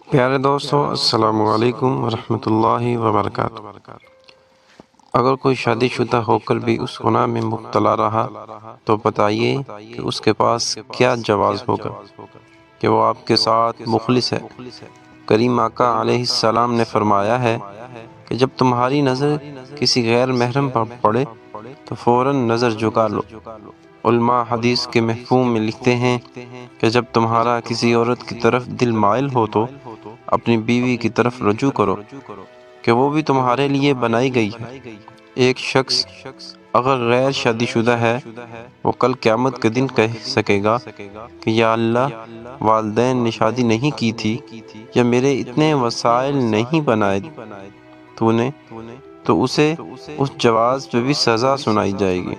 پیارے دوستو، السلام علیکم ورحمۃ اللہ وبرکاتہ۔ اگر کوئی شادی شدہ ہو کر بھی اس گناہ میں مبتلا رہا تو بتائیے کہ اس کے پاس کیا جواز ہوگا کہ وہ آپ کے ساتھ مخلص ہے۔ کریم آقا علیہ السلام نے فرمایا ہے کہ جب تمہاری نظر کسی غیر محرم پر پڑے تو فوراً نظر جھکا لو۔ علماء حدیث کے مفہوم میں لکھتے ہیں کہ جب تمہارا کسی عورت کی طرف دل مائل ہو تو اپنی بیوی کی طرف رجوع کرو کہ وہ بھی تمہارے لیے بنائی گئی ہے۔ ایک شخص اگر غیر شادی شدہ ہے، وہ کل قیامت کے دن کہہ سکے گا کہ یا اللہ، والدین نے شادی نہیں کی تھی یا میرے اتنے وسائل نہیں بنائے تو نے، تو اسے اس جواز پہ بھی سزا سنائی جائے گی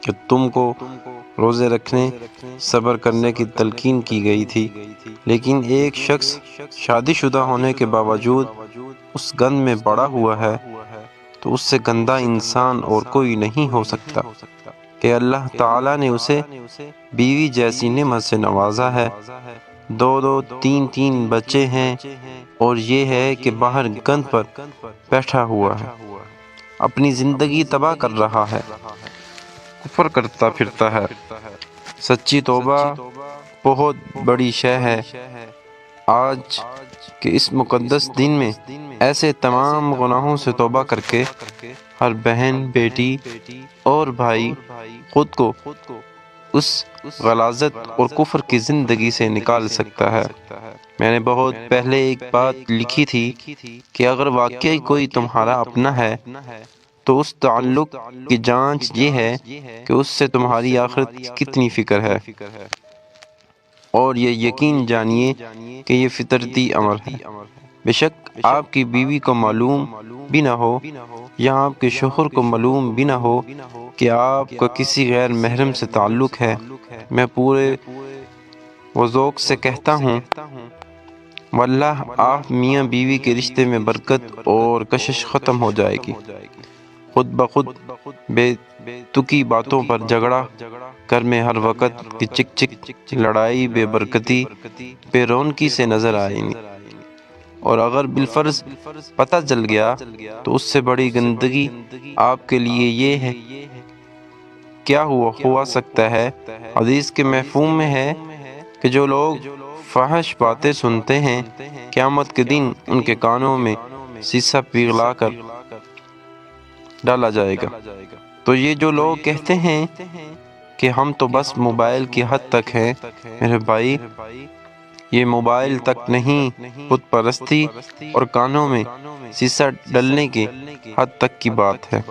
کہ تم کو روزے رکھنے، صبر کرنے کی تلقین کی گئی تھی، لیکن ایک شخص شادی شدہ ہونے کے باوجود اس گند میں پڑا ہوا ہے تو اس سے گندا انسان اور کوئی نہیں ہو سکتا کہ اللہ تعالیٰ نے اسے بیوی جیسی نعمت سے نوازا ہے، 2 3 بچے ہیں، اور یہ ہے کہ باہر گند پر بیٹھا ہوا ہے، اپنی زندگی تباہ کر رہا ہے، کفر کرتا پھرتا ہے۔ سچی توبہ بہت بڑی شے ہے۔ آج کے اس مقدس دن میں ایسے تمام گناہوں سے توبہ کر کے ہر بہن، بیٹی اور بھائی خود کو اس غلاظت اور کفر کی زندگی سے نکال سکتا ہے۔ میں نے بہت پہلے ایک بات لکھی تھی کہ اگر واقعی کوئی تمہارا اپنا ہے تو اس تعلق کی جانچ یہ ہے کہ اس سے تمہاری آخرت کی کتنی فکر ہے، اور یہ یقین جانیے کہ یہ فطرتی امر ہے۔ بے شک آپ کی بیوی کو معلوم بھی نہ ہو یا آپ کے شوہر کو معلوم بھی نہ ہو کہ آپ کا کسی غیر محرم سے تعلق ہے، میں پورے وذوق سے کہتا ہوں واللہ آپ میاں بیوی کے رشتے میں برکت اور کشش ختم ہو جائے گی۔ خود بخود بے تکی باتوں پر جھگڑا، گھر میں ہر وقت کی چک چک، لڑائی، بے برکتی، بے رونقی سے نظر آئیں گی، اور اگر بالفرض پتہ چل گیا تو اس سے بڑی گندگی آپ کے لیے یہ ہے کیا ہوا سکتا ہے۔ حدیث کے مفہوم میں ہے کہ جو لوگ فحش باتیں سنتے ہیں، قیامت کے دن ان کے کانوں میں سیسہ پگھلا کر ڈالا جائے گا۔ تو یہ جو لوگ کہتے ہیں کہ ہم تو بس موبائل کی حد تک ہیں، میرے بھائی، یہ موبائل تک نہیں، بت پرستی اور کانوں میں سیسہ ڈلنے کی حد تک کی بات ہے۔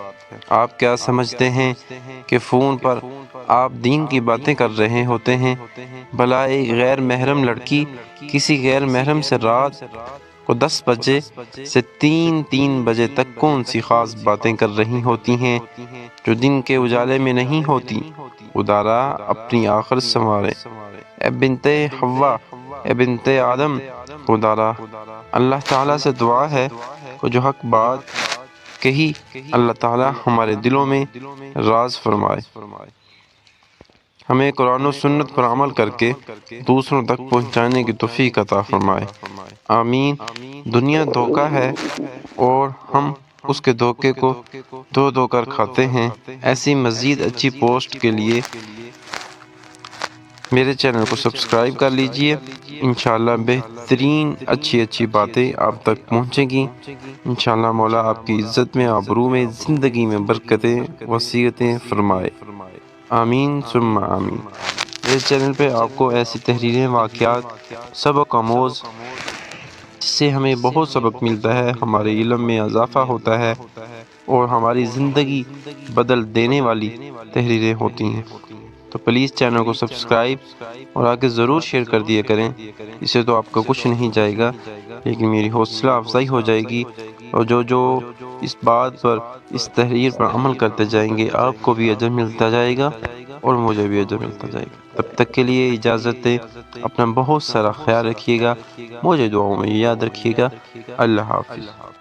آپ کیا سمجھتے ہیں کہ فون پر آپ دین کی باتیں کر رہے ہوتے ہیں؟ بھلا ایک غیر محرم لڑکی کسی غیر محرم سے رات کو 10 بجے سے 3 بجے تک کون سی خاص باتیں کر رہی ہوتی ہیں جو دن کے اجالے میں نہیں ہوتی؟ خدارا اپنی آخرت سنوارے، اے بنت حوا، اے بنت آدم۔ خدارا اللہ تعالیٰ سے دعا ہے کہ جو حق بات کہی اللہ تعالیٰ ہمارے دلوں میں راز فرمائے، ہمیں قرآن و سنت پر عمل کر کے دوسروں تک پہنچانے کی توفیق عطا فرمائے، آمین۔ دنیا دھوکہ ہے اور ہم اس کے دھوکے کو دھو کر کھاتے ہیں۔ ایسی مزید اچھی پوسٹ کے لیے میرے چینل کو سبسکرائب کر لیجئے۔ انشاءاللہ بہترین اچھی باتیں آپ تک پہنچیں گی۔ انشاءاللہ مولا آپ کی عزت میں، آبرو میں، زندگی میں برکتیں وسعتیں فرمائے، آمین ثم آمین۔ میرے چینل پہ آپ کو ایسی تحریریں، واقعات، سبق آموز جس سے ہمیں بہت سبق ملتا ہے، ہمارے علم میں اضافہ ہوتا ہے اور ہماری زندگی بدل دینے والی تحریریں ہوتی ہیں، تو پلیز چینل کو سبسکرائب اور آگے ضرور شیئر کر دیا کریں۔ اسے تو آپ کا کچھ نہیں جائے گا، لیکن میری حوصلہ افزائی ہو جائے گی، اور جو اس بات پر، اس تحریر پر عمل کرتے جائیں گے، آپ کو بھی اجر ملتا جائے گا اور مجھے بھی اجر ملتا جائے گا۔ تب تک کے لیے اجازت دیں، اپنا بہت سارا خیال رکھیے گا، مجھے دعاؤں میں یاد رکھیے گا۔ اللہ حافظ۔